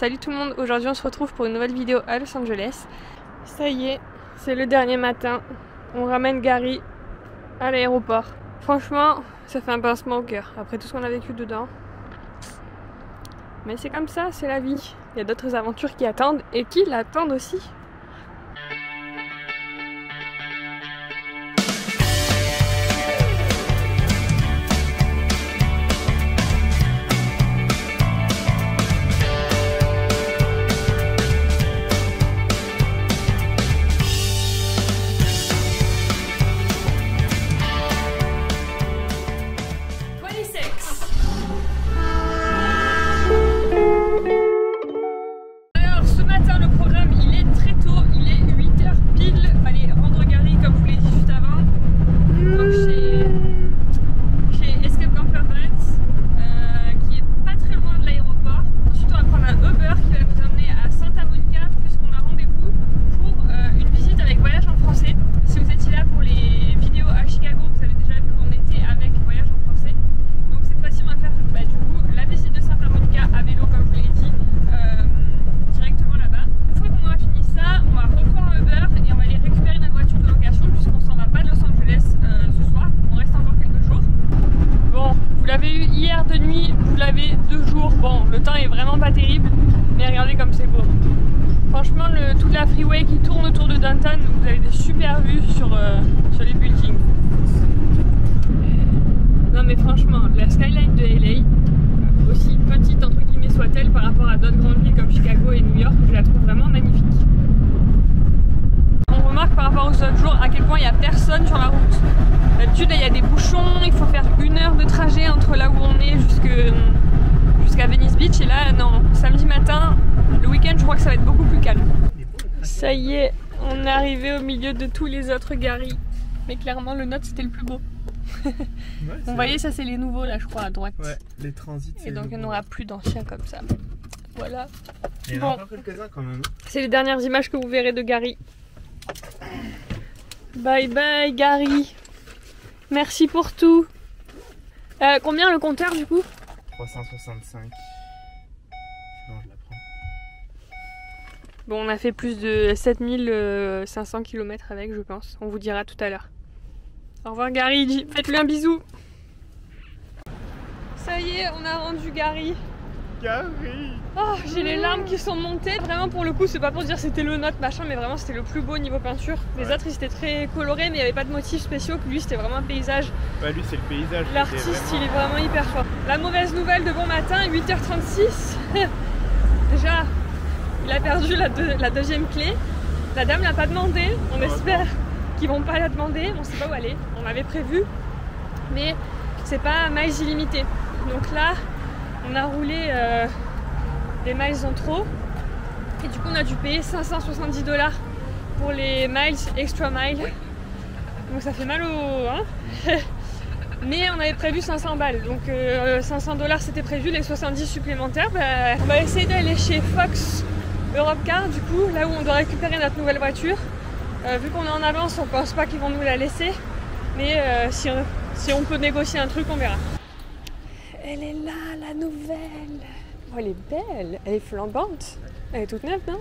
Salut tout le monde, aujourd'hui on se retrouve pour une nouvelle vidéo à Los Angeles. Ça y est, c'est le dernier matin. On ramène Gary à l'aéroport. Franchement, ça fait un pincement au cœur après tout ce qu'on a vécu dedans. Mais c'est comme ça, c'est la vie. Il y a d'autres aventures qui attendent et qui l'attendent aussi. Franchement, toute la freeway qui tourne autour de downtown, vous avez des super vues sur les buildings. Non mais franchement, la skyline de LA, aussi petite entre guillemets soit-elle par rapport à d'autres grandes villes comme Chicago et New York, je la trouve vraiment magnifique. On remarque par rapport aux autres jours à quel point il n'y a personne sur la route. D'habitude il y a des bouchons, il faut faire 1 heure de trajet entre là où on est jusqu'à Venice Beach, et là non, samedi matin, le week-end je crois que ça va être beaucoup plus calme. Ça y est, on est arrivé au milieu de tous les autres Gary, mais clairement le nôtre c'était le plus beau. Ouais, vous voyez, ça c'est les nouveaux là je crois à droite. Ouais, les transits. Et donc il n'y en aura plus d'anciens comme ça. Voilà. Il y en a encore quelques-uns quand même. C'est les dernières images que vous verrez de Gary. Bye bye Gary. Merci pour tout. Combien le compteur du coup? 365. Non, je la prends. Bon, on a fait plus de 7500 km avec, je pense. On vous dira tout à l'heure. Au revoir Gary, faites-lui un bisou. Ça y est, on a rendu Gary. Gary. Oh, j'ai les larmes qui sont montées. Vraiment pour le coup, c'est pas pour dire c'était le nôtre machin, mais vraiment c'était le plus beau niveau peinture. Les autres ils étaient très colorés, mais il n'y avait pas de motifs spéciaux. Lui c'était vraiment un paysage. Ouais, lui c'est le paysage. L'artiste il est vraiment hyper fort. La mauvaise nouvelle de bon matin, 8h36. Déjà, il a perdu la deuxième clé. La dame l'a pas demandé. On espère qu'ils vont pas la demander. On sait pas où aller. On l'avait prévu, mais c'est pas miles illimité. Donc là, on a roulé des miles en trop. Et du coup, on a dû payer 570 $ pour les miles, extra miles. Donc ça fait mal au... Hein. Mais on avait prévu 500 balles, donc 500 $ c'était prévu, les 70 supplémentaires, on va essayer d'aller chez Fox Europcar du coup, là où on doit récupérer notre nouvelle voiture. Vu qu'on est en avance, on pense pas qu'ils vont nous la laisser, mais si on peut négocier un truc, on verra. Elle est là, la nouvelle. Oh, elle est belle, elle est flambante, elle est toute neuve, non?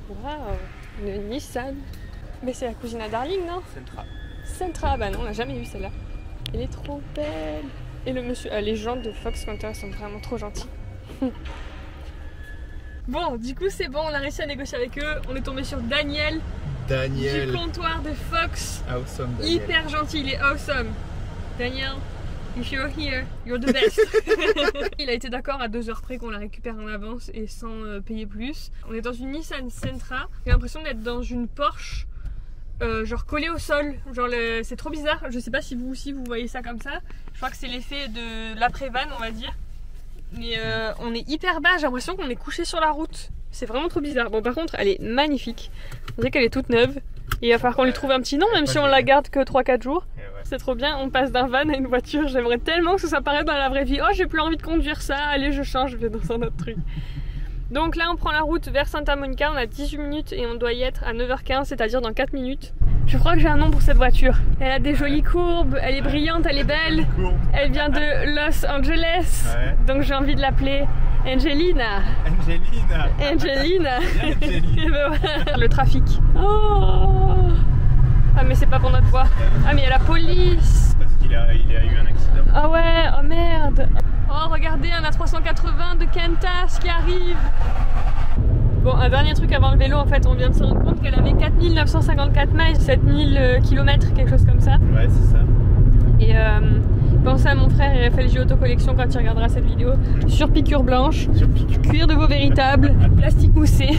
Waouh, une Nissan. Mais c'est la cousine à Darling, non? Sentra, bah non, on l'a jamais eu celle-là. Elle est trop belle. Et le monsieur, les gens de Fox Contour sont vraiment trop gentils. Bon, du coup c'est bon, on a réussi à négocier avec eux. On est tombé sur Daniel. Du comptoir de Fox. Awesome, Daniel. Hyper gentil, il est awesome. Daniel, if you're here, you're the best. Il a été d'accord à 2 heures près qu'on la récupère en avance et sans payer plus. On est dans une Nissan Sentra. J'ai l'impression d'être dans une Porsche. Genre collé au sol, genre c'est trop bizarre, je sais pas si vous aussi vous voyez ça comme ça, je crois que c'est l'effet de l'après-van on va dire, mais on est hyper bas, j'ai l'impression qu'on est couché sur la route, c'est vraiment trop bizarre. Bon par contre elle est magnifique, on dirait qu'elle est toute neuve, et il va falloir qu'on lui trouve un petit nom même si on la garde que 3-4 jours, c'est trop bien, on passe d'un van à une voiture, j'aimerais tellement que ça s'apparaisse dans la vraie vie, oh j'ai plus envie de conduire ça, allez je change, je vais dans un autre truc. Donc là on prend la route vers Santa Monica, on a 18 minutes et on doit y être à 9h15, c'est-à-dire dans 4 minutes. Je crois que j'ai un nom pour cette voiture. Elle a des jolies courbes, elle est brillante, elle est belle. Elle vient de Los Angeles, donc j'ai envie de l'appeler Angelina. Angelina. Angelina. Angelina. Et ben voilà. Le trafic. Oh. Ah mais c'est pas pour notre voie. Ah mais il y a la police. Parce qu'il a eu un accident. Ah ouais, oh merde. Oh regardez, un A380 de Qantas qui arrive. Bon, un dernier truc avant le vélo, en fait, on vient de se rendre compte qu'elle avait 4954 miles, 7000 km, quelque chose comme ça. Ouais, c'est ça. Et pensez à mon frère RFLJ Autocollection quand il regardera cette vidéo. Sur piqûre blanche, Sur piqûre. cuir de veau véritable, plastique moussé.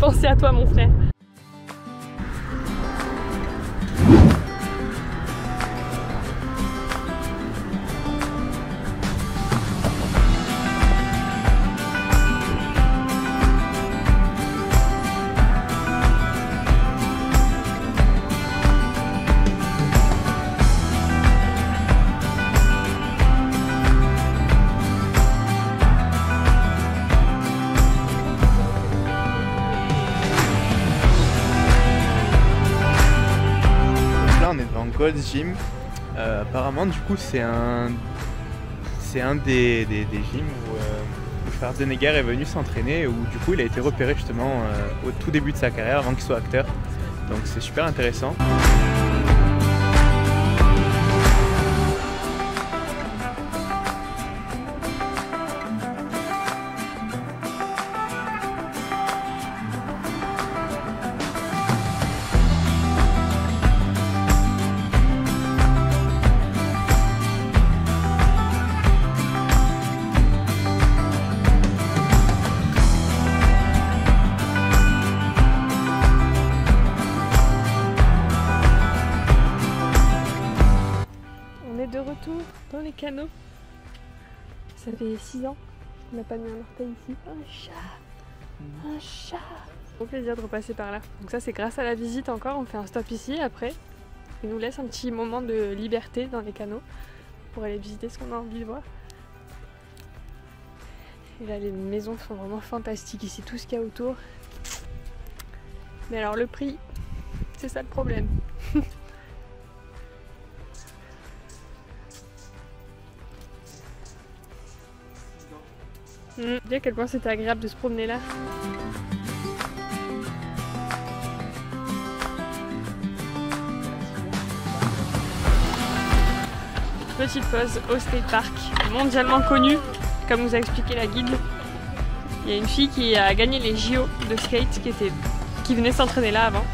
Pensez à toi, mon frère. Gold's Gym. Apparemment, du coup, c'est un des gyms où Schwarzenegger est venu s'entraîner, où du coup il a été repéré justement au tout début de sa carrière avant qu'il soit acteur. Donc c'est super intéressant. De retour dans les canaux. Ça fait 6 ans qu'on n'a pas mis un orteil ici. Un chat. Un chat. Au plaisir de repasser par là. Donc ça c'est grâce à la visite encore, on fait un stop ici après. Il nous laisse un petit moment de liberté dans les canaux pour aller visiter ce qu'on a envie de voir. Et là les maisons sont vraiment fantastiques ici, tout ce qu'il y a autour. Mais alors le prix, c'est ça le problème. Dis à quel point c'était agréable de se promener là. Petite pause au State Park, mondialement connu, comme vous a expliqué la guide. Il y a une fille qui a gagné les JO de skate qui venait s'entraîner là avant.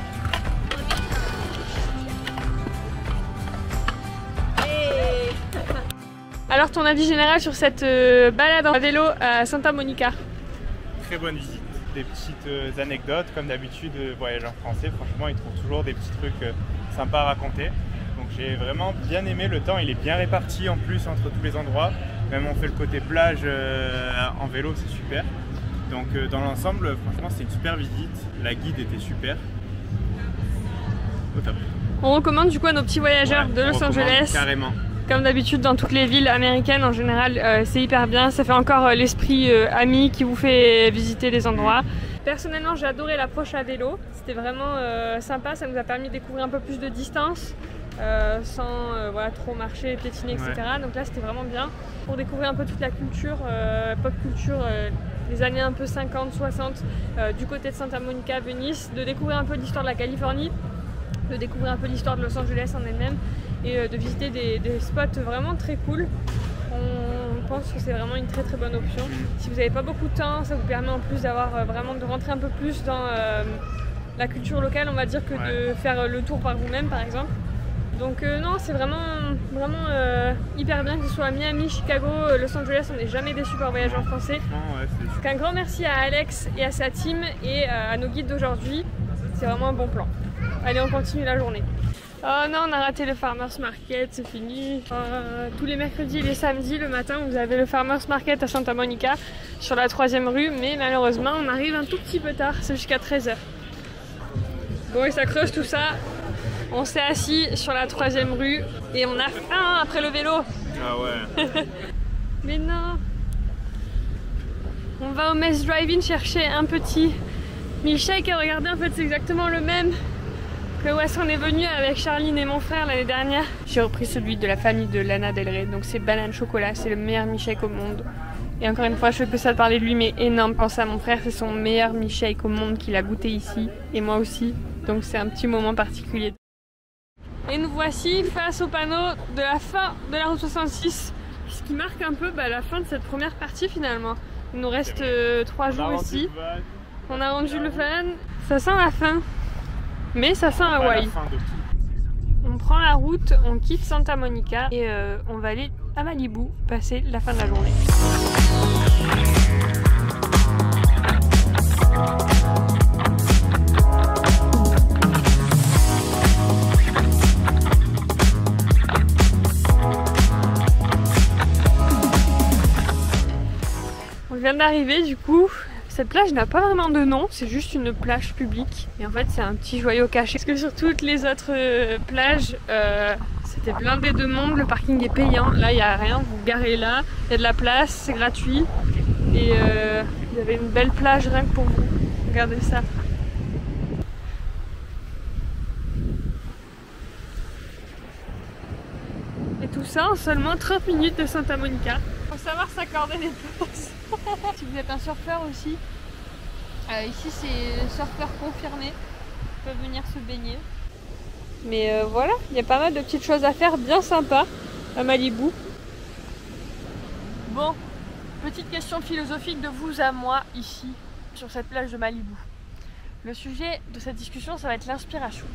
Alors ton avis général sur cette balade en vélo à Santa Monica? Très bonne visite. Des petites anecdotes, comme d'habitude, voyageurs français, franchement ils trouvent toujours des petits trucs sympas à raconter. Donc j'ai vraiment bien aimé, le temps il est bien réparti en plus entre tous les endroits. Même on fait le côté plage en vélo, c'est super. Donc dans l'ensemble, franchement c'est une super visite. La guide était super. Au top. On recommande du coup à nos petits voyageurs de Los Angeles. Carrément. Comme d'habitude dans toutes les villes américaines en général, c'est hyper bien, ça fait encore l'esprit ami qui vous fait visiter des endroits. Personnellement j'ai adoré l'approche à vélo, c'était vraiment sympa, ça nous a permis de découvrir un peu plus de distance sans voilà, trop marcher, piétiner, etc. Ouais. Donc là c'était vraiment bien pour découvrir un peu toute la culture, pop culture des années un peu 50, 60 du côté de Santa Monica, Venice, de découvrir un peu l'histoire de la Californie, de découvrir un peu l'histoire de Los Angeles en elle-même et de visiter des spots vraiment très cool. On pense que c'est vraiment une très très bonne option. Si vous n'avez pas beaucoup de temps, ça vous permet en plus d'avoir vraiment de rentrer un peu plus dans la culture locale, on va dire, que de faire le tour par vous-même par exemple. Donc non, c'est vraiment hyper bien que ce soit à Miami, Chicago, Los Angeles, on n'est jamais déçus par Voyageurs Français. Donc un grand merci à Alex et à sa team et à nos guides d'aujourd'hui, c'est vraiment un bon plan. Allez, on continue la journée. Oh non, on a raté le Farmers Market, c'est fini. Tous les mercredis et les samedis, le matin, vous avez le Farmers Market à Santa Monica, sur la 3e rue, mais malheureusement, on arrive un tout petit peu tard, c'est jusqu'à 13 h. Bon, et ça creuse tout ça. On s'est assis sur la 3e rue et on a faim après le vélo. Ah ouais. Mais non. On va au Mess Drive-In chercher un petit milkshake et regardez, en fait, c'est exactement le même que où est-ce qu'on est venu avec Charline et mon frère l'année dernière. J'ai repris celui de la famille de Lana Del Rey, donc c'est banane chocolat, c'est le meilleur milkshake au monde. Et encore une fois, je fais que ça de parler de lui, mais énorme pensée à mon frère. C'est son meilleur milkshake au monde qu'il a goûté ici. Et moi aussi. Donc c'est un petit moment particulier. Et nous voici face au panneau de la fin de la route 66. Ce qui marque un peu la fin de cette première partie finalement. Il nous reste 3 jours ici. On a rendu le van. Ça sent la fin. Mais ça sent Hawaï. On prend la route, on quitte Santa Monica et on va aller à Malibu passer la fin de la journée. On vient d'arriver du coup. Cette plage n'a pas vraiment de nom, c'est juste une plage publique. Et en fait, c'est un petit joyau caché. Parce que sur toutes les autres plages, c'était blindé de monde, le parking est payant. Là, il n'y a rien, vous garez là, il y a de la place, c'est gratuit. Et il y avait une belle plage rien que pour vous. Regardez ça. Et tout ça en seulement 30 minutes de Santa Monica. Faut savoir s'accorder des pauses. Si vous êtes un surfeur aussi, ici c'est surfeur confirmé, peuvent venir se baigner. Mais voilà, il y a pas mal de petites choses à faire bien sympas à Malibu. Bon, petite question philosophique de vous à moi ici, sur cette plage de Malibu. Le sujet de cette discussion, ça va être l'inspiration.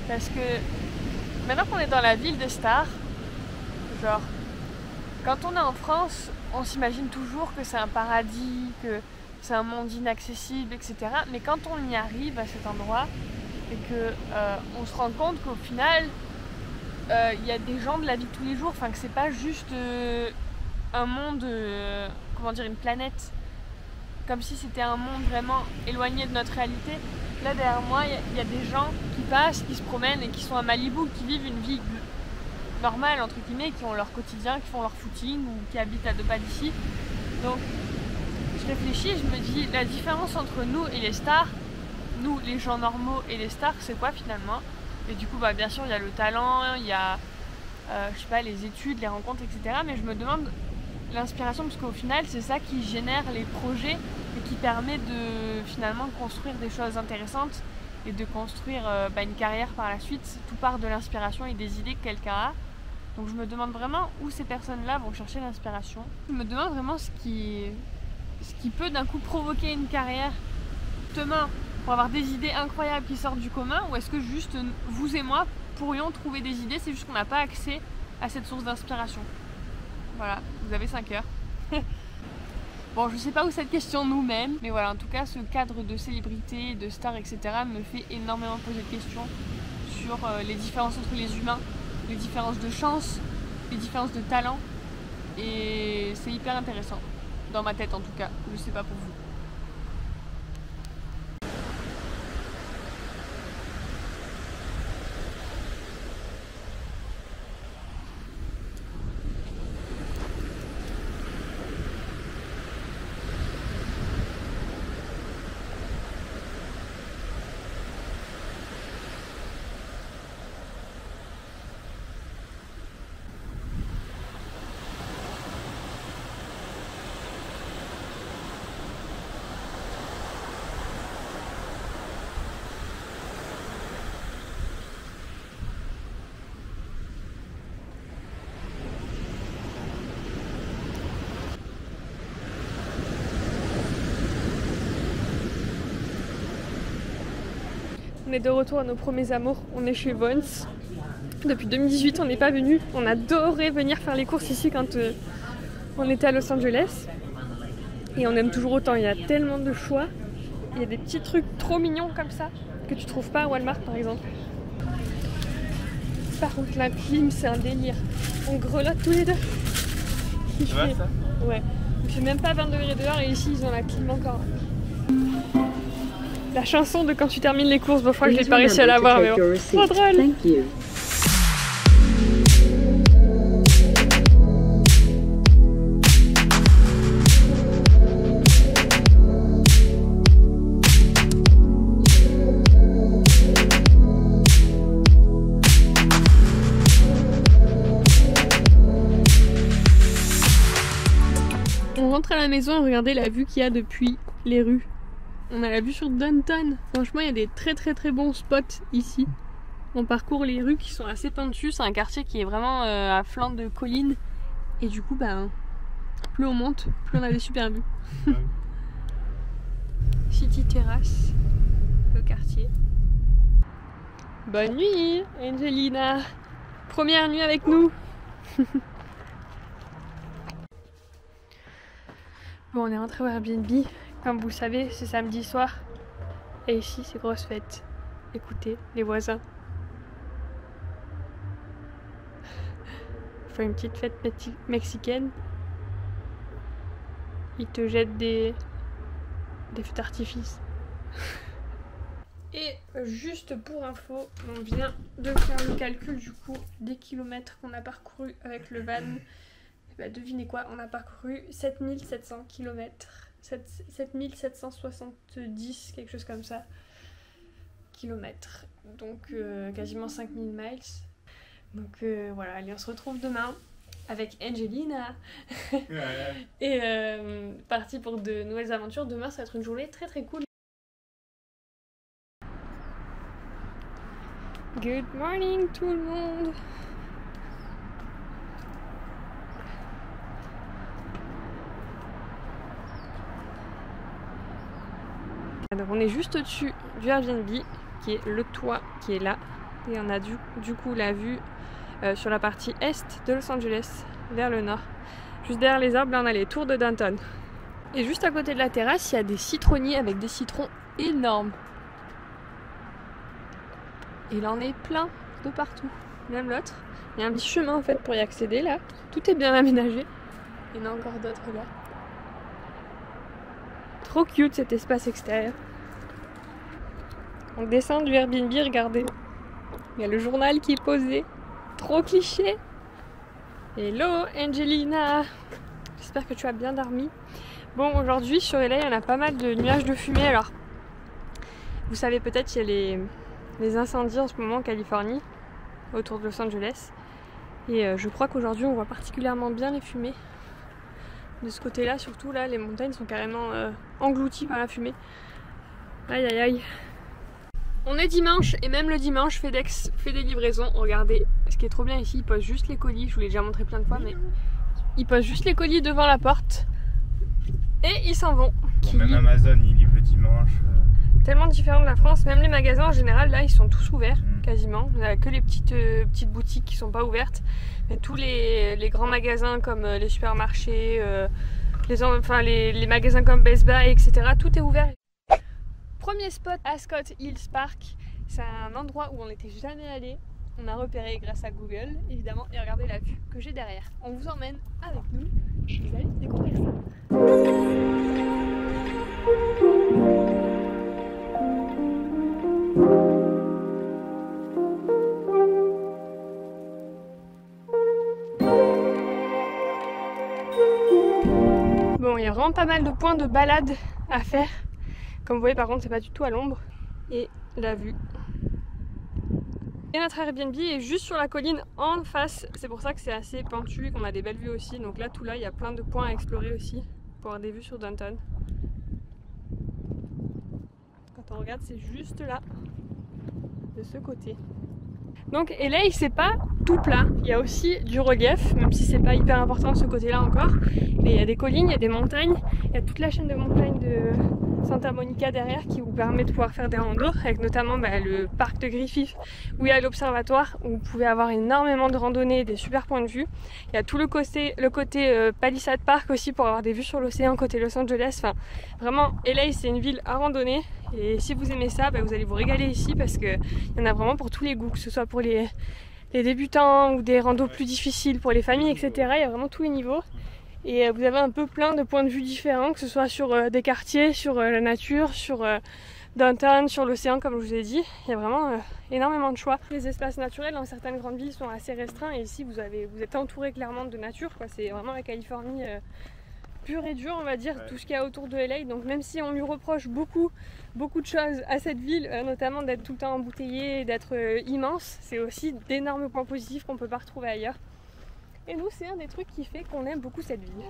Parce que maintenant qu'on est dans la ville des stars, genre, quand on est en France, on s'imagine toujours que c'est un paradis, que c'est un monde inaccessible, etc. Mais quand on y arrive à cet endroit et que on se rend compte qu'au final, il y a des gens de la vie de tous les jours, enfin que c'est pas juste un monde, comment dire, une planète, comme si c'était un monde vraiment éloigné de notre réalité. Là derrière moi, il y a des gens qui passent, qui se promènent et qui sont à Malibu, qui vivent une vie normales entre guillemets, qui ont leur quotidien, qui font leur footing ou qui habitent à 2 pas d'ici. Donc je réfléchis et je me dis la différence entre nous et les stars, nous les gens normaux et les stars, c'est quoi finalement? Et du coup bien sûr il y a le talent, il y a je sais pas, les études, les rencontres, etc. Mais je me demande l'inspiration, parce qu'au final c'est ça qui génère les projets et qui permet de finalement construire des choses intéressantes et de construire une carrière par la suite. Tout part de l'inspiration et des idées que quelqu'un a. Donc je me demande vraiment où ces personnes-là vont chercher l'inspiration. Je me demande vraiment ce qui peut d'un coup provoquer une carrière demain pour avoir des idées incroyables qui sortent du commun, ou est-ce que juste vous et moi pourrions trouver des idées, c'est juste qu'on n'a pas accès à cette source d'inspiration. Voilà, vous avez 5 heures. Bon, je sais pas où cette question nous mène, mais voilà, en tout cas ce cadre de célébrité, de stars, etc. me fait énormément poser de questions sur les différences entre les humains, les différences de chance, les différences de talent, et c'est hyper intéressant, dans ma tête en tout cas, je sais pas pour vous. On est de retour à nos premiers amours, on est chez Vons. Depuis 2018 on n'est pas venu, on adorait venir faire les courses ici quand on était à Los Angeles. Et on aime toujours autant, il y a tellement de choix. Il y a des petits trucs trop mignons comme ça que tu trouves pas à Walmart par exemple. Par contre la clim c'est un délire, on grelotte tous les deux. C'est vrai ça? Ouais, il fait même pas 20 degrés dehors et ici ils ont la clim encore. La chanson de quand tu termines les courses, bon je crois que je n'ai pas réussi à la voir, mais bon, trop drôle. rentre à la maison et regardez la vue qu'il y a depuis les rues. On a la vue sur Downton. Franchement, il y a des très bons spots ici. On parcourt les rues qui sont assez pentues. C'est un quartier qui est vraiment à flanc de collines. Et du coup, ben, plus on monte, plus on a des super vues. City Terrace, le quartier. Bonne nuit, Angelina. Première nuit avec nous. Bon, on est rentré au Airbnb. Comme vous le savez, c'est samedi soir. Et ici, c'est grosse fête. Écoutez, les voisins. On fait une petite fête mexicaine. Ils te jettent des feux d'artifice. Et juste pour info, on vient de faire le calcul du coup des kilomètres qu'on a parcouru avec le van. Et bah devinez quoi, on a parcouru 7700 km, 7770, quelque chose comme ça, kilomètres. Donc quasiment 5000 miles. Donc voilà, allez, on se retrouve demain avec Angelina. Et parti pour de nouvelles aventures. Demain, ça va être une journée très cool. Good morning tout le monde. Alors on est juste au-dessus du Airbnb qui est le toit qui est là et on a du coup la vue sur la partie est de Los Angeles vers le nord. Juste derrière les arbres là on a les tours de Downton. Et juste à côté de la terrasse il y a des citronniers avec des citrons énormes. Et il en est plein de partout, même l'autre. Il y a un petit chemin en fait pour y accéder là. Tout est bien aménagé. Il y en a encore d'autres là. Trop cute cet espace extérieur. On descend du Airbnb, regardez. Il y a le journal qui est posé. Trop cliché. Hello Angelina. J'espère que tu as bien dormi. Bon, aujourd'hui sur LA, il y en a pas mal de nuages de fumée. Alors, vous savez peut-être qu'il y a les incendies en ce moment en Californie, autour de Los Angeles. Et je crois qu'aujourd'hui on voit particulièrement bien les fumées. De ce côté-là, surtout là, les montagnes sont carrément englouties par la fumée. Aïe aïe aïe. On est dimanche et même le dimanche, FedEx fait des livraisons. Regardez, ce qui est trop bien ici, ils posent juste les colis. Je vous l'ai déjà montré plein de fois, mais ils posent juste les colis devant la porte et ils s'en vont. Bon, même Amazon, il livre le dimanche. Tellement différent de la France, même les magasins en général là ils sont tous ouverts quasiment, il n'y a que les petites boutiques qui sont pas ouvertes, mais tous les grands magasins comme les supermarchés, les magasins comme Best Buy etc, tout est ouvert. Premier spot, Ascot Hills Park, c'est un endroit où on n'était jamais allé, on a repéré grâce à Google évidemment, et regardez la vue que j'ai derrière. On vous emmène avec nous, vous allez découvrir ça. Bon, il y a vraiment pas mal de points de balade à faire. Comme vous voyez, par contre, c'est pas du tout à l'ombre. Et la vue. Et notre Airbnb est juste sur la colline en face. C'est pour ça que c'est assez pentu et qu'on a des belles vues aussi. Donc là, tout là, il y a plein de points à explorer aussi pour avoir des vues sur Downton. Quand on regarde, c'est juste là, de ce côté. Donc, et là, c'est pas tout plat. Il y a aussi du relief, même si c'est pas hyper important de ce côté-là encore. Mais il y a des collines, il y a des montagnes. Il y a toute la chaîne de montagnes de Santa Monica derrière qui vous permet de pouvoir faire des randos, avec notamment le parc de Griffith où il y a l'observatoire où vous pouvez avoir énormément de randonnées, des super points de vue. Il y a tout le côté Palisade Park aussi pour avoir des vues sur l'océan côté Los Angeles. Enfin, vraiment, LA c'est une ville à randonner. Et si vous aimez ça, vous allez vous régaler ici parce qu'il y en a vraiment pour tous les goûts, que ce soit pour les débutants ou des randos plus difficiles pour les familles, etc. Il y a vraiment tous les niveaux. Et vous avez un peu plein de points de vue différents, que ce soit sur des quartiers, sur la nature, sur Downton, sur l'océan comme je vous ai dit. Il y a vraiment énormément de choix. Les espaces naturels dans certaines grandes villes sont assez restreints et ici vous êtes entouré clairement de nature. C'est vraiment la Californie pure et dure, on va dire, tout ce qu'il y a autour de LA. Donc même si on lui reproche beaucoup de choses à cette ville, notamment d'être tout le temps embouteillée, d'être immense, c'est aussi d'énormes points positifs qu'on ne peut pas retrouver ailleurs. Et nous, c'est un des trucs qui fait qu'on aime beaucoup cette ville.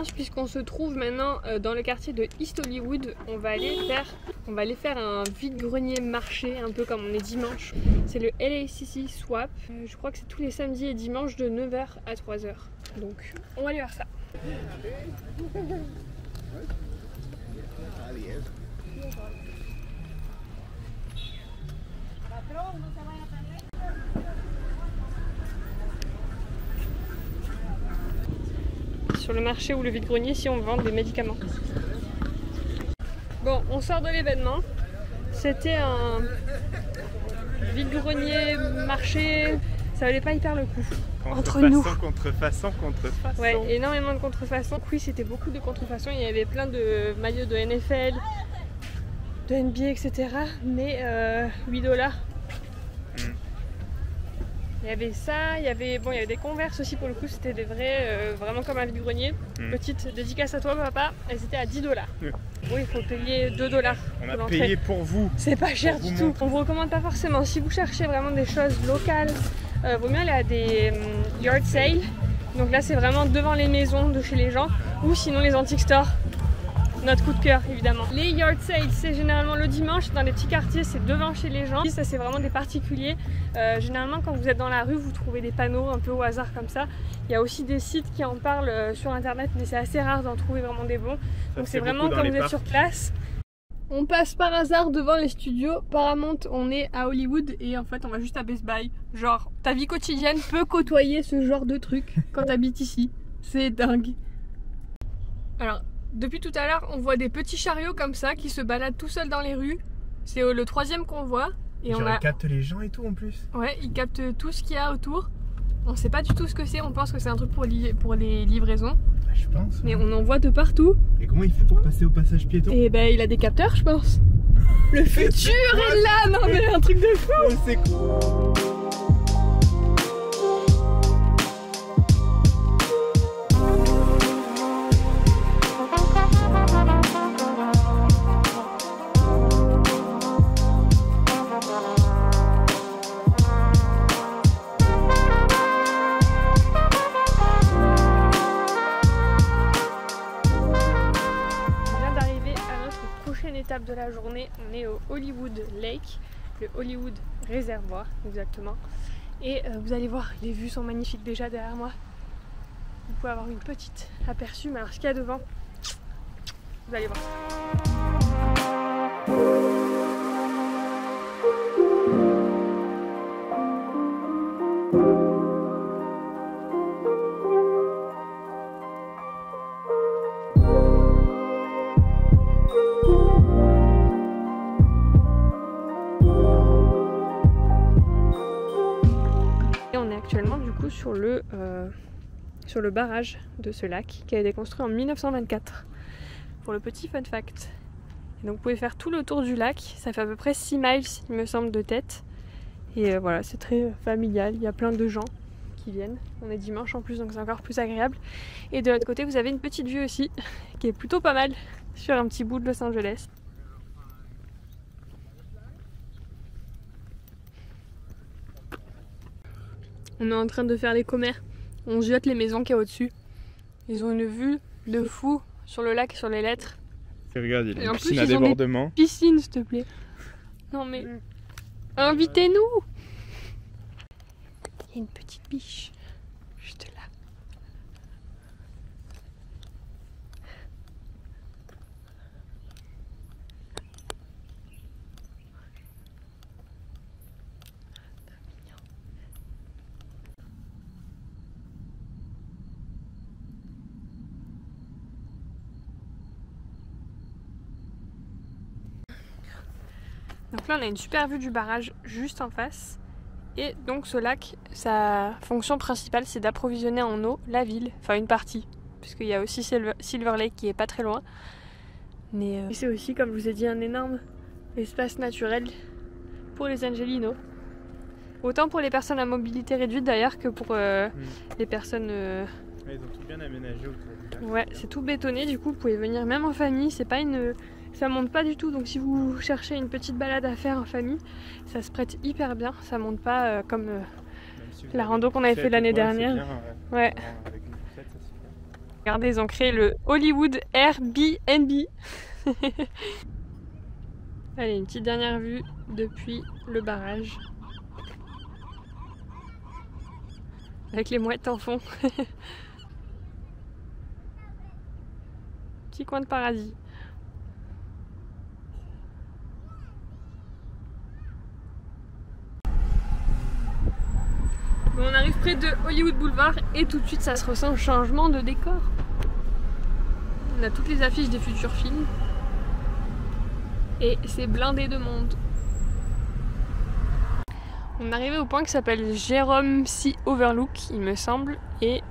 dimanche puisqu'on se trouve maintenant dans le quartier de East Hollywood. On va aller faire un vide-grenier marché, un peu comme on est dimanche. C'est le LACC Swap. Je crois que c'est tous les samedis et dimanches de 9h à 3h. Donc on va aller voir ça. Sur le marché ou le vide-grenier, si on vend des médicaments. Bon, on sort de l'événement. C'était un vide-grenier marché. Ça valait pas hyper le coup. Entre nous. Contrefaçon. Ouais, énormément de contrefaçons. Oui, c'était beaucoup de contrefaçons. Il y avait plein de maillots de NFL, de NBA, etc. Mais 8$. Il y avait ça, il y avait des Converse aussi pour le coup, c'était des vrais, vraiment comme un vide-grenier. Petite dédicace à toi papa, elles étaient à 10$. Oui, il faut payer 2$. On a payé pour vous. C'est pas cher du tout. On vous recommande pas forcément. Si vous cherchez vraiment des choses locales, vaut mieux aller à des yard sales. Donc là c'est vraiment devant les maisons de chez les gens, ou sinon les antique stores. Notre coup de cœur évidemment. Les yard sales c'est généralement le dimanche, dans les petits quartiers c'est devant chez les gens. Ça c'est vraiment des particuliers. Généralement quand vous êtes dans la rue vous trouvez des panneaux un peu au hasard comme ça. Il y a aussi des sites qui en parlent sur internet mais c'est assez rare d'en trouver vraiment des bons. Donc c'est vraiment quand vous êtes sur place. On passe par hasard devant les studios Paramount, on est à Hollywood et en fait on va juste à Best Buy. Genre ta vie quotidienne peut côtoyer ce genre de truc quand t'habites ici. C'est dingue. Alors depuis tout à l'heure, on voit des petits chariots comme ça qui se baladent tout seuls dans les rues. C'est le troisième qu'on voit. Et genre, ils captent les gens et tout en plus. Ouais, ils captent tout ce qu'il y a autour. On sait pas du tout ce que c'est, on pense que c'est un truc pour les livraisons. Bah, je pense. Mais on en voit de partout. Et comment il fait pour passer au passage piéton? Et ben il a des capteurs, je pense. Le futur est là, non mais un truc de fou. Oh, c'est cool. Étape de la journée, on est au Hollywood Lake, le Hollywood Réservoir exactement, et vous allez voir, les vues sont magnifiques déjà derrière moi. Vous pouvez avoir une petite aperçu, mais alors ce qu'il y a devant, vous allez voir. Actuellement du coup sur le barrage de ce lac qui a été construit en 1924 pour le petit fun fact. Et donc vous pouvez faire tout le tour du lac, ça fait à peu près 6 miles il me semble de tête et voilà, c'est très familial, il y a plein de gens qui viennent, on est dimanche en plus donc c'est encore plus agréable. Et de l'autre côté vous avez une petite vue aussi qui est plutôt pas mal sur un petit bout de Los Angeles. On est en train de faire les commères. On jette les maisons qu'il y a au-dessus. Ils ont une vue de fou sur le lac et sur les lettres. Regarde, il y a une piscine à débordement. Piscine, s'il te plaît. Non mais... Invitez-nous! Il y a une petite biche. Juste là. Donc là on a une super vue du barrage juste en face et donc ce lac, sa fonction principale c'est d'approvisionner en eau la ville, enfin une partie, puisqu'il y a aussi Silver Lake qui est pas très loin. Mais c'est aussi comme je vous ai dit un énorme espace naturel pour les Angelinos. Autant pour les personnes à mobilité réduite d'ailleurs que pour les personnes... Ouais, ils ont tout bien aménagé autour du lac. Ouais, c'est tout bétonné, du coup vous pouvez venir même en famille, c'est pas une... Ça monte pas du tout, donc si vous cherchez une petite balade à faire en famille, ça se prête hyper bien, ça monte pas comme si la rando qu'on avait fait l'année dernière. Bien, ouais. Avec une poussette, ça suffit. Regardez, ils ont créé le Hollywood Airbnb. Allez, une petite dernière vue depuis le barrage. Avec les mouettes en fond. Petit coin de paradis. Bon, on arrive près de Hollywood Boulevard et tout de suite ça se ressent, changement de décor. On a toutes les affiches des futurs films. Et c'est blindé de monde. On est arrivé au point qui s'appelle Jerome C. Overlook, il me semble. Et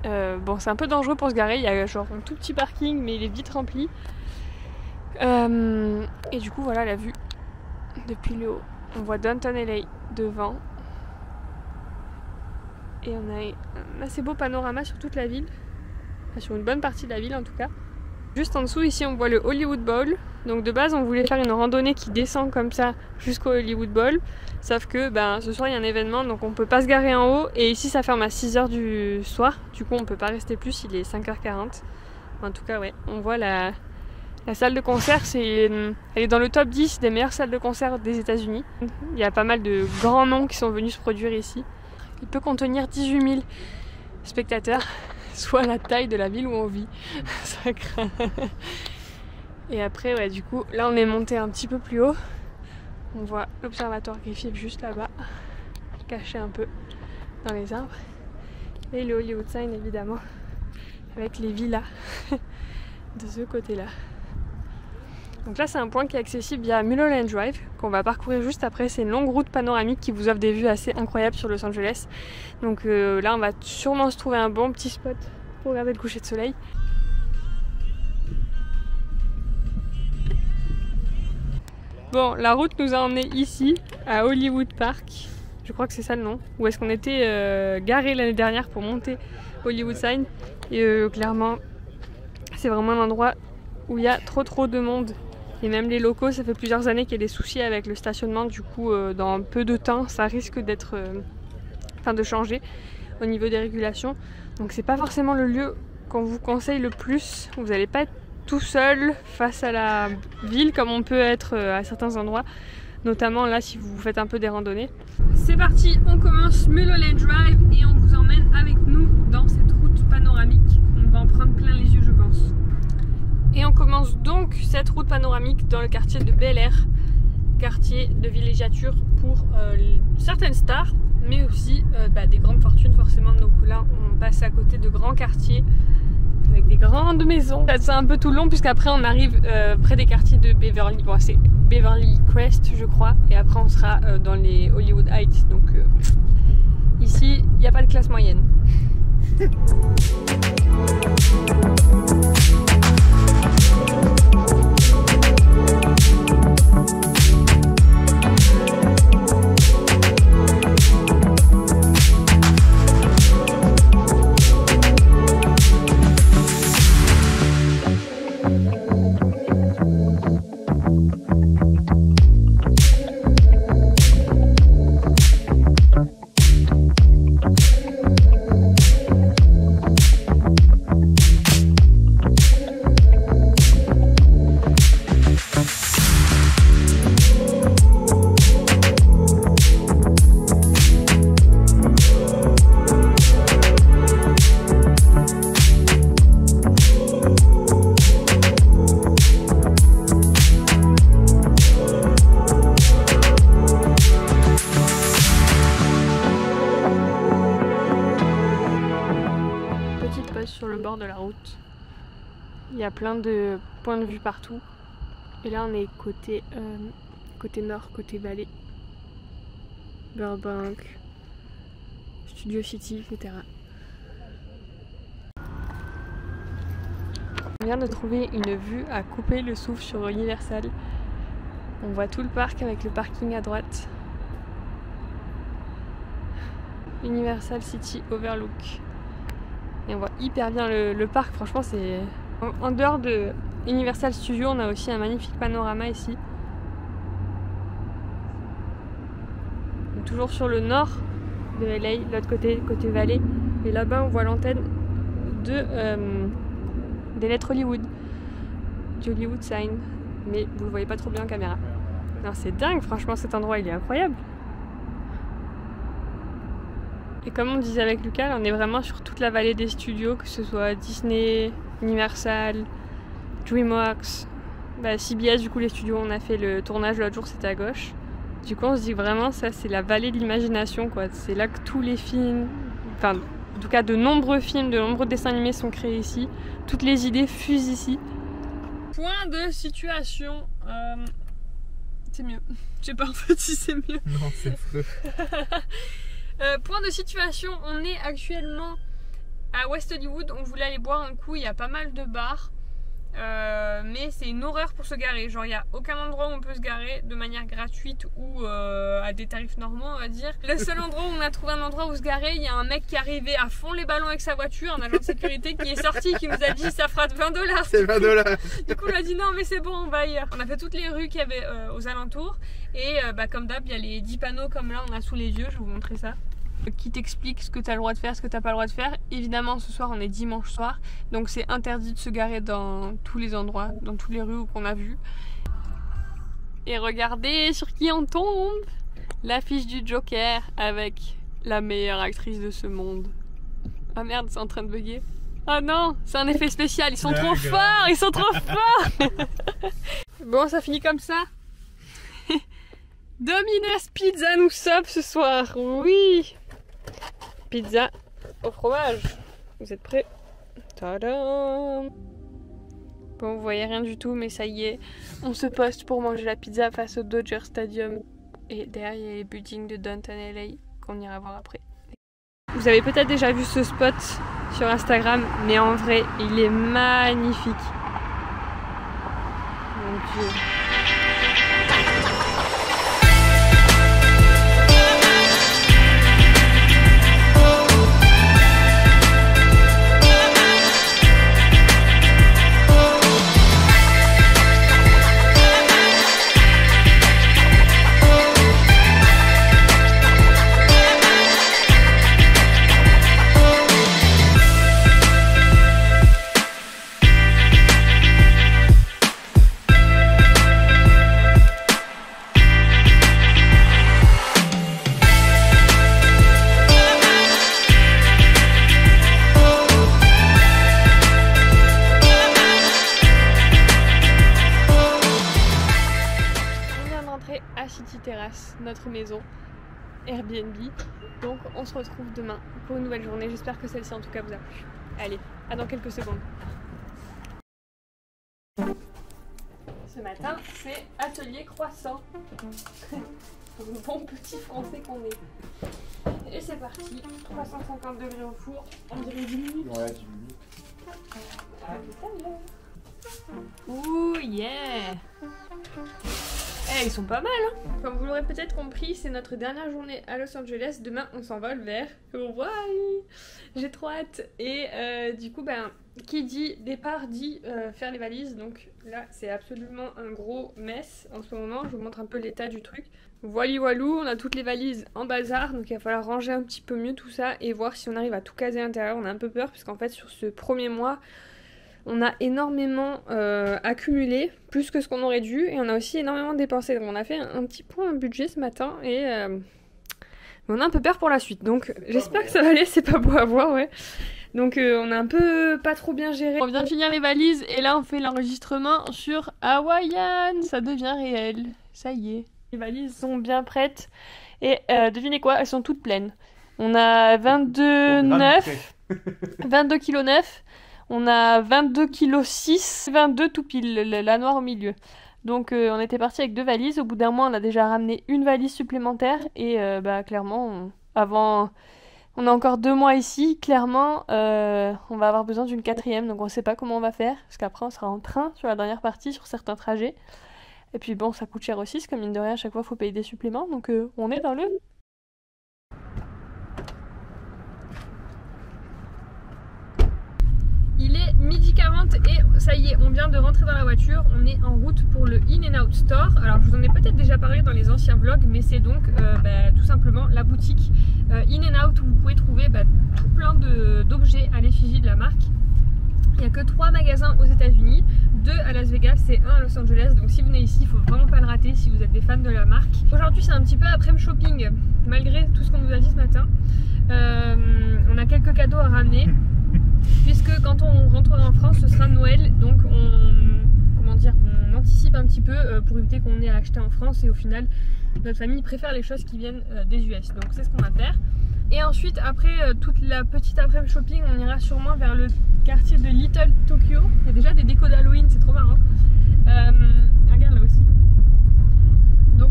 bon, c'est un peu dangereux pour se garer. Il y a genre un tout petit parking, mais il est vite rempli. Et du coup, voilà la vue depuis le haut. On voit Downtown LA devant. Et on a un assez beau panorama sur toute la ville. Enfin, sur une bonne partie de la ville en tout cas. Juste en dessous, ici, on voit le Hollywood Bowl. Donc de base, on voulait faire une randonnée qui descend comme ça jusqu'au Hollywood Bowl. Sauf que ce soir, il y a un événement, donc on peut pas se garer en haut. Et ici, ça ferme à 6h du soir. Du coup, on peut pas rester plus, il est 5h40. En tout cas, ouais, on voit la salle de concert. Elle est dans le top 10 des meilleures salles de concert des États-Unis. Il y a pas mal de grands noms qui sont venus se produire ici. Il peut contenir 18 000 spectateurs, soit la taille de la ville où on vit. Ça craint. Et après, ouais, du coup, là on est monté un petit peu plus haut. On voit l'observatoire Griffith juste là-bas, caché un peu dans les arbres. Et le Hollywood Sign évidemment, avec les villas de ce côté-là. Donc là c'est un point qui est accessible via Mulholland Drive, qu'on va parcourir juste après. C'est une longue route panoramique qui vous offre des vues assez incroyables sur Los Angeles. Donc là on va sûrement se trouver un bon petit spot pour regarder le coucher de soleil. Bon, la route nous a emmenés ici, à Hollywood Park. Je crois que c'est ça le nom. Où est-ce qu'on était garés l'année dernière pour monter Hollywood Sign. Et clairement, c'est vraiment un endroit où il y a trop de monde. Et même les locaux, ça fait plusieurs années qu'il y a des soucis avec le stationnement. Du coup, dans peu de temps, ça risque d'être, de changer au niveau des régulations. Donc c'est pas forcément le lieu qu'on vous conseille le plus. Vous n'allez pas être tout seul face à la ville comme on peut être à certains endroits, notamment là si vous faites un peu des randonnées. C'est parti, on commence Mulholland Drive et on vous emmène avec nous dans cette route panoramique. On va en prendre plein les yeux je pense. Et on commence donc cette route panoramique dans le quartier de Bel Air, quartier de villégiature pour certaines stars, mais aussi des grandes fortunes forcément. Donc là on passe à côté de grands quartiers avec des grandes maisons. C'est un peu tout long puisqu'après on arrive près des quartiers de Beverly. Bon, c'est Beverly Crest je crois. Et après on sera dans les Hollywood Heights. Donc ici il n'y a pas de classe moyenne. Sur le bord de la route, il y a plein de points de vue partout et là on est côté nord, côté vallée, Burbank, Studio City, etc. On vient de trouver une vue à couper le souffle sur Universal. On voit tout le parc avec le parking à droite. Universal City Overlook. Et on voit hyper bien le parc, franchement c'est... En dehors de Universal Studios, on a aussi un magnifique panorama ici. Donc, toujours sur le nord de LA, l'autre côté, côté vallée. Et là-bas on voit l'antenne de des lettres Hollywood. Du Hollywood sign. Mais vous le voyez pas trop bien en caméra. Non, c'est dingue, franchement cet endroit il est incroyable. Et comme on disait avec Lucas, là, on est vraiment sur toute la vallée des studios, que ce soit Disney, Universal, DreamWorks, CBS, du coup les studios où on a fait le tournage l'autre jour c'était à gauche. Du coup on se dit vraiment ça c'est la vallée de l'imagination quoi, c'est là que tous les films, enfin en tout cas de nombreux films, de nombreux dessins animés sont créés ici, toutes les idées fusent ici. Point de situation, c'est mieux, je sais pas en fait si c'est mieux. Non c'est feu. Point de situation, on est actuellement à West Hollywood, on voulait aller boire un coup, il y a pas mal de bars. Mais c'est une horreur pour se garer, genre il n'y a aucun endroit où on peut se garer de manière gratuite ou à des tarifs normaux on va dire. Le seul endroit où on a trouvé un endroit où se garer, il y a un mec qui arrivait à fond les ballons avec sa voiture, un agent de sécurité qui est sorti, qui nous a dit ça fera 20 $. C'est 20 $. Du coup on a dit non mais c'est bon on va ailleurs. On a fait toutes les rues qu'il y avait aux alentours et comme d'hab il y a les 10 panneaux comme là on a sous les yeux, je vais vous montrer ça. Qui t'explique ce que tu as le droit de faire, ce que tu n'as pas le droit de faire. Évidemment ce soir on est dimanche soir, donc c'est interdit de se garer dans tous les endroits, dans toutes les rues qu'on a vues. Et regardez sur qui on tombe, l'affiche du Joker avec la meilleure actrice de ce monde. Ah merde, c'est en train de bugger. Ah non, c'est un effet spécial, ils sont trop forts, ils sont trop forts. Bon, ça finit comme ça. Domino's Pizza nous sauve ce soir, oui. Pizza au fromage. Vous êtes prêts? Tadam! Bon, vous voyez rien du tout, mais ça y est. On se poste pour manger la pizza face au Dodger Stadium. Et derrière, il y a les buildings de Downtown LA qu'on ira voir après. Vous avez peut-être déjà vu ce spot sur Instagram, mais en vrai, il est magnifique. Mon Dieu. Notre maison Airbnb, donc on se retrouve demain pour une nouvelle journée. J'espère que celle-ci en tout cas vous a plu. Allez, à dans quelques secondes. Ce matin c'est atelier croissant. Bon petit français qu'on est. Et c'est parti, 350 degrés au four, on dirait 10 minutes. Ouais, 10 minutes. Ah, tout à l'heure. Ouh yeah. Eh, ils sont pas mal hein. Comme vous l'aurez peut-être compris, c'est notre dernière journée à Los Angeles. Demain on s'envole vers Hawaï. J'ai trop hâte. Et du coup qui dit départ dit faire les valises. Donc là c'est absolument un gros mess en ce moment. Je vous montre un peu l'état du truc. Voilou, on a toutes les valises en bazar. Donc il va falloir ranger un petit peu mieux tout ça et voir si on arrive à tout caser à l'intérieur. On a un peu peur parce qu'en fait sur ce premier mois on a énormément accumulé, plus que ce qu'on aurait dû, et on a aussi énormément dépensé. Donc on a fait un petit point un budget ce matin, et on a un peu peur pour la suite. Donc j'espère que ça va aller, c'est pas beau à voir, ouais. Donc on a un peu pas trop bien géré. On vient de finir les valises, et là on fait l'enregistrement sur Hawaiian. Ça devient réel, ça y est. Les valises sont bien prêtes, et devinez quoi, elles sont toutes pleines. On a 22 kg 9. On a 22,6 kg, 22 tout pile, la noire au milieu. Donc on était parti avec 2 valises. Au bout d'un mois, on a déjà ramené une valise supplémentaire. Et clairement, on a encore 2 mois ici. Clairement, on va avoir besoin d'une 4e. Donc on ne sait pas comment on va faire. Parce qu'après, on sera en train sur la dernière partie, sur certains trajets. Et puis bon, ça coûte cher aussi. Comme mine de rien, à chaque fois, il faut payer des suppléments. Donc on est dans le... Il est 12h40 et ça y est, on vient de rentrer dans la voiture. On est en route pour le In-N-Out Store. Alors je vous en ai peut-être déjà parlé dans les anciens vlogs, mais c'est donc tout simplement la boutique In-N-Out où vous pouvez trouver tout plein d'objets à l'effigie de la marque. Il n'y a que 3 magasins aux États-Unis, 2 à Las Vegas et 1 à Los Angeles. Donc si vous venez ici, il ne faut vraiment pas le rater si vous êtes des fans de la marque. Aujourd'hui, c'est un petit peu après-midi shopping, malgré tout ce qu'on nous a dit ce matin. On a quelques cadeaux à ramener, puisque quand on rentrera en France, ce sera Noël. Donc on anticipe un petit peu pour éviter qu'on ait à acheter en France. Et au final, notre famille préfère les choses qui viennent des US. Donc c'est ce qu'on va faire. Et ensuite, après toute la petite après-midi shopping, on ira sûrement vers le quartier de Little Tokyo. Il y a déjà des décos d'Halloween, c'est trop marrant. Regarde là aussi. Donc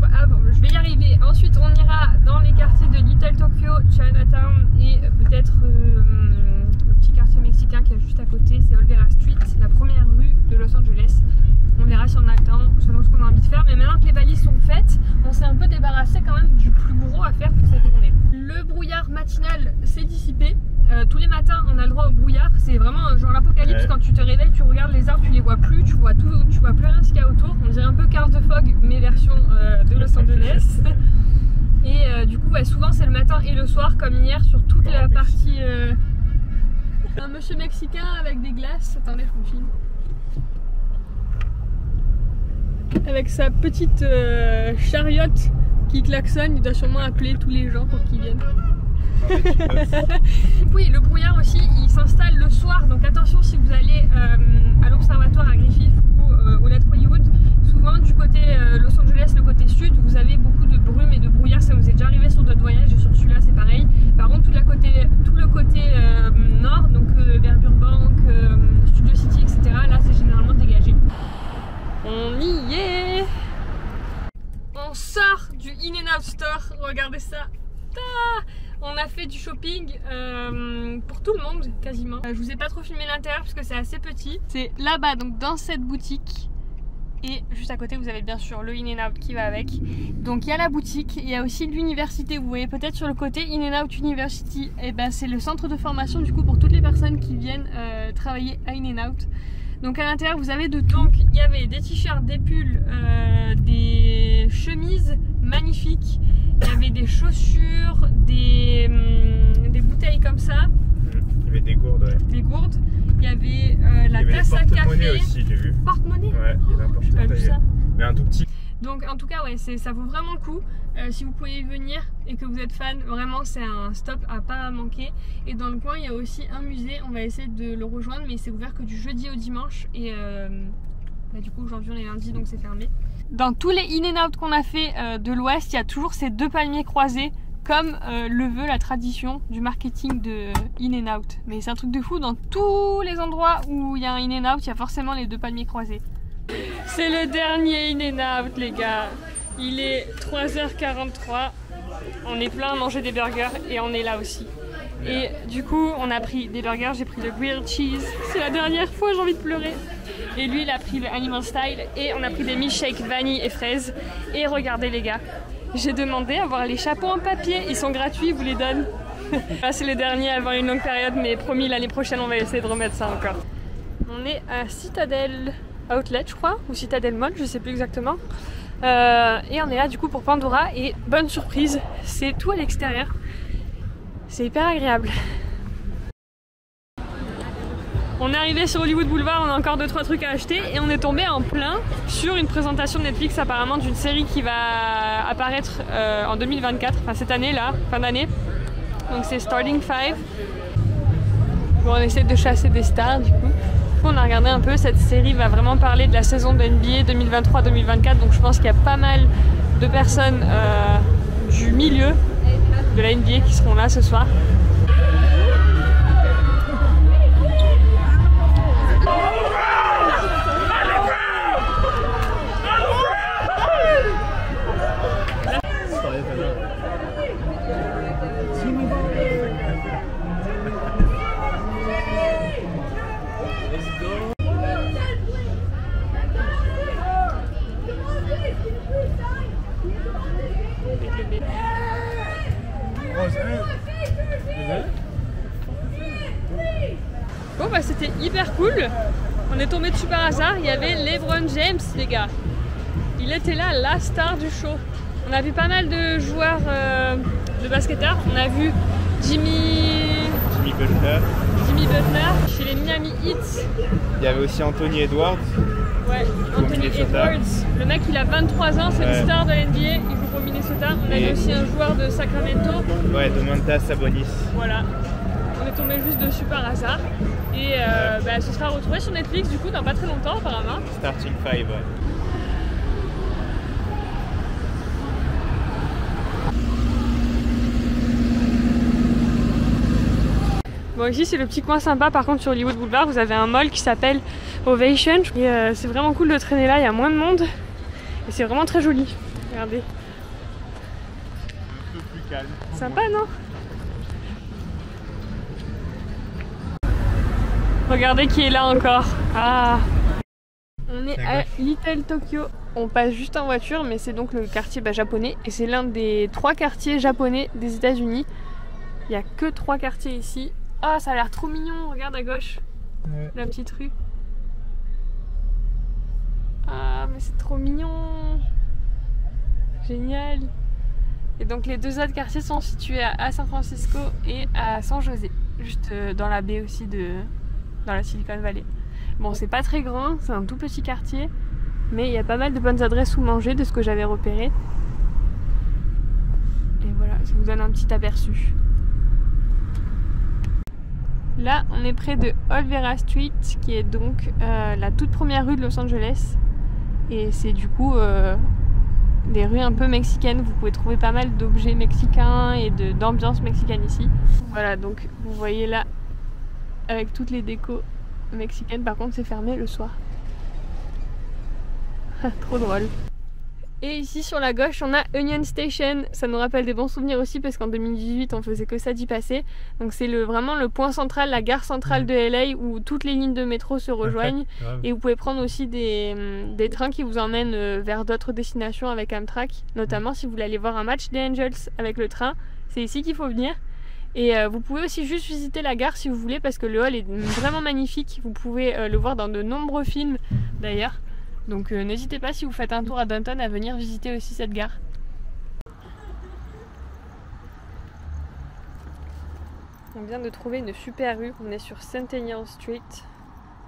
je vais y arriver. Ensuite, on ira dans les quartiers de Little Tokyo, Chinatown et peut-être le petit quartier mexicain qui est juste à côté. C'est Olvera Street, la première rue de Los Angeles. On verra si on a le temps, selon ce qu'on a envie de faire. Mais maintenant que les valises sont faites, on s'est un peu débarrassé quand même du plus gros à faire pour cette journée. Le brouillard matinal s'est dissipé. Tous les matins, on a le droit au brouillard. C'est vraiment genre l'apocalypse. Quand tu te réveilles, tu regardes les arbres, tu les vois plus, tu vois tout, tu vois plus rien ce qu'il y a autour. On dirait un peu Carl de Fog, mais version de Los Angeles. Et du coup, souvent c'est le matin et le soir, comme hier, sur toute la partie. Un monsieur mexicain avec des glaces. Attendez, je vous filme. Avec sa petite chariote qui klaxonne, il doit sûrement appeler tous les gens pour qu'ils viennent. Oui, le brouillard aussi, il s'installe le soir, donc attention si vous allez à l'observatoire à Griffith ou au Let Hollywood, souvent du côté Los Angeles, le côté sud, vous avez beaucoup de brume et de brouillard. Ça vous est déjà arrivé sur d'autres voyages et sur celui-là c'est pareil. Par contre tout le côté nord, donc vers Burbank, Studio City, etc., là c'est généralement dégagé. On y est! On sort du In-N-Out Store, regardez ça! On a fait du shopping pour tout le monde quasiment. Je vous ai pas trop filmé l'intérieur parce que c'est assez petit. C'est là-bas, donc dans cette boutique. Et juste à côté vous avez bien sûr le In-N-Out qui va avec. Donc il y a la boutique, il y a aussi l'université. Vous voyez peut-être sur le côté In-N-Out University. Et ben c'est le centre de formation du coup pour toutes les personnes qui viennent travailler à In-N-Out. Donc à l'intérieur vous avez de tout. Donc il y avait des t-shirts, des pulls, des chemises magnifiques. Il y avait des chaussures, des bouteilles comme ça. Il y avait des gourdes, ouais. Des gourdes. Il y avait la tasse à café. Aussi, j'ai vu. Porte-monnaie. Ouais, il y avait un porte-monnaie. Mais un tout petit. Donc en tout cas ouais, ça vaut vraiment le coup. Si vous pouvez y venir et que vous êtes fan, vraiment c'est un stop à pas manquer. Et dans le coin il y a aussi un musée, on va essayer de le rejoindre, mais c'est ouvert que du jeudi au dimanche. Et du coup aujourd'hui on est lundi donc c'est fermé. Dans tous les In-N-Out qu'on a fait de l'Ouest, il y a toujours ces 2 palmiers croisés, comme le veut la tradition du marketing de In-N-Out. Mais c'est un truc de fou, dans tous les endroits où il y a un In-N-Out, il y a forcément les 2 palmiers croisés. C'est le dernier In-N-Out les gars. Il est 3h43. On est plein à manger des burgers et on est là aussi. Et du coup on a pris des burgers, j'ai pris le grilled cheese. C'est la dernière fois, j'ai envie de pleurer. Et lui il a pris le animal style et on a pris des milkshakes vanille et fraises. Et regardez les gars, j'ai demandé à avoir les chapeaux en papier, ils sont gratuits, ils vous les donnent. C'est les derniers avant une longue période, mais promis l'année prochaine on va essayer de remettre ça encore. On est à Citadel Outlet je crois, ou Citadel Mall, je sais plus exactement. Et on est là du coup pour Pandora et bonne surprise, c'est tout à l'extérieur. C'est hyper agréable. On est arrivé sur Hollywood Boulevard, on a encore 2-3 trucs à acheter et on est tombé en plein sur une présentation de Netflix apparemment d'une série qui va apparaître en 2024, enfin cette année là, fin d'année. Donc c'est Starting 5. Bon, on essaie de chasser des stars du coup. On a regardé un peu, cette série va vraiment parler de la saison de NBA 2023-2024, donc je pense qu'il y a pas mal de personnes du milieu de la NBA qui seront là ce soir. Bon bah c'était hyper cool. On est tombé dessus par hasard, il y avait LeBron James les gars. Il était là, la star du show. On a vu pas mal de joueurs de basketteurs. On a vu Jimmy Jimmy Butler. Chez les Miami Heat. Il y avait aussi Anthony Edwards. Ouais, Anthony Edwards. Le mec il a 23 ans, c'est une star de l'NBA, il joue pour Minnesota. On a aussi un joueur de Sacramento. Ouais, Domantas Sabonis. Voilà. On est tombé juste dessus par hasard. Et ce sera retrouvé sur Netflix du coup dans pas très longtemps apparemment. Starting 5, ouais. Bon, ici c'est le petit coin sympa. Par contre sur Hollywood Boulevard vous avez un mall qui s'appelle Ovation. Et c'est vraiment cool de traîner là, il y a moins de monde. Et c'est vraiment très joli. Regardez. Un peu plus calme. Sympa non? Regardez qui est là encore. Ah. On est à Little Tokyo. On passe juste en voiture, mais c'est donc le quartier japonais. Et c'est l'un des 3 quartiers japonais des États-Unis. Il n'y a que 3 quartiers ici. Ah, ça a l'air trop mignon. Regarde à gauche. Ouais. La petite rue. Ah, mais c'est trop mignon. Génial. Et donc les 2 autres quartiers sont situés à San Francisco et à San José. Juste dans la baie aussi dans la Silicon Valley. Bon, c'est pas très grand, c'est un tout petit quartier, mais il y a pas mal de bonnes adresses où manger de ce que j'avais repéré. Et voilà, ça vous donne un petit aperçu. Là, on est près de Olvera Street, qui est donc la toute première rue de Los Angeles. Et c'est du coup des rues un peu mexicaines. Vous pouvez trouver pas mal d'objets mexicains et d'ambiance mexicaine ici. Voilà, donc vous voyez là, avec toutes les décos mexicaines. Par contre, c'est fermé le soir. Trop drôle. Et ici sur la gauche on a Union Station, ça nous rappelle des bons souvenirs aussi parce qu'en 2018 on faisait que ça d'y passer. Donc c'est vraiment le point central, la gare centrale de LA où toutes les lignes de métro se rejoignent. Et vous pouvez prendre aussi des trains qui vous emmènent vers d'autres destinations avec Amtrak. Notamment si vous voulez aller voir un match des Angels avec le train, c'est ici qu'il faut venir. Et vous pouvez aussi juste visiter la gare si vous voulez parce que le hall est vraiment magnifique. Vous pouvez le voir dans de nombreux films d'ailleurs. Donc n'hésitez pas si vous faites un tour à Downtown à venir visiter aussi cette gare. On vient de trouver une super rue, on est sur Centennial Street.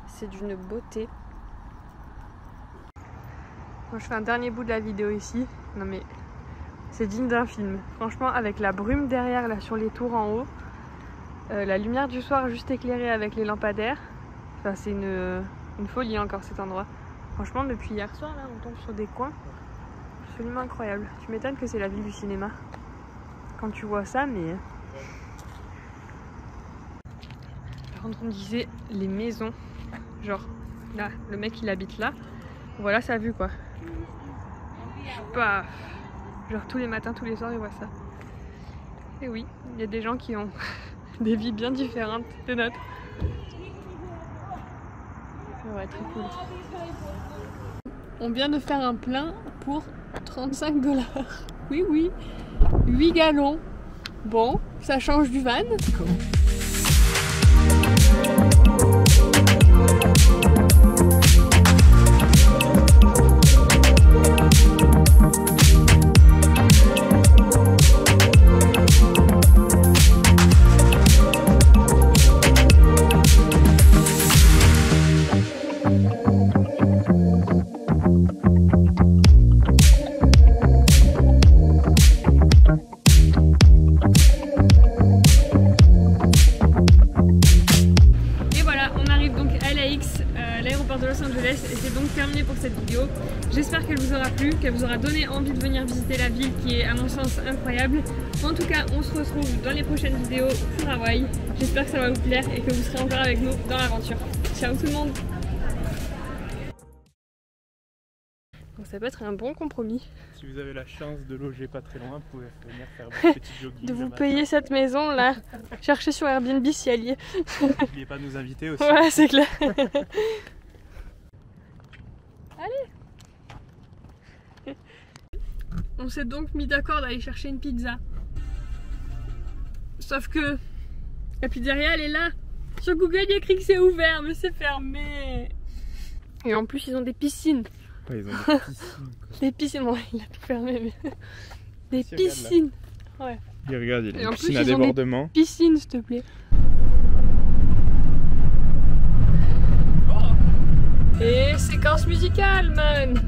C'est d'une beauté. Moi je fais un dernier bout de la vidéo ici. Non mais c'est digne d'un film. Franchement avec la brume derrière là sur les tours en haut. La lumière du soir juste éclairée avec les lampadaires. Enfin c'est une folie encore cet endroit. Franchement, depuis hier soir, là, on tombe sur des coins absolument incroyables. Tu m'étonnes que c'est la ville du cinéma. Quand tu vois ça, mais... Par contre, on disait les maisons. Genre, là, le mec, il habite là. Voilà sa vue, quoi. Je sais pas... Genre, tous les matins, tous les soirs, il voit ça. Et oui, il y a des gens qui ont des vies bien différentes des nôtres. Ouais, très cool. On vient de faire un plein pour 35 $. Oui, oui. 8 gallons. Bon, ça change du van. Et c'est donc terminé pour cette vidéo. J'espère qu'elle vous aura plu, qu'elle vous aura donné envie de venir visiter la ville qui est à mon sens incroyable. En tout cas, on se retrouve dans les prochaines vidéos pour Hawaï. J'espère que ça va vous plaire et que vous serez encore avec nous dans l'aventure. Ciao tout le monde! Donc ça peut être un bon compromis. Si vous avez la chance de loger pas très loin, vous pouvez venir faire votre petit jogging. De vous payer cette maison là. Cherchez sur Airbnb si elle y est. N'oubliez pas de nous inviter aussi. Ouais, c'est clair. Allez! On s'est donc mis d'accord d'aller chercher une pizza. Sauf que la pizzeria elle est là. Sur Google il y a écrit que c'est ouvert mais c'est fermé. Et en plus ils ont des piscines. Ouais, ils ont des piscines. Des piscines, ouais, il a tout fermé mais... Des piscines. Ouais. Et regarde, il y a une piscine à débordement. Piscine s'il te plaît. séquence musicale, man.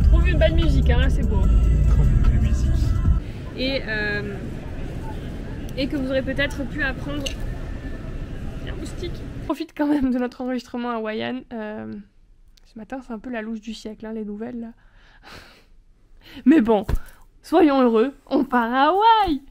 Trouve une belle musique, hein, là c'est beau. Trouve une belle musique. Et que vous aurez peut-être pu apprendre... Il y a un moustique. Je profite quand même de notre enregistrement hawaïen. Ce matin c'est un peu la louche du siècle, hein, les nouvelles là. Mais bon, soyons heureux, on part à Hawaï.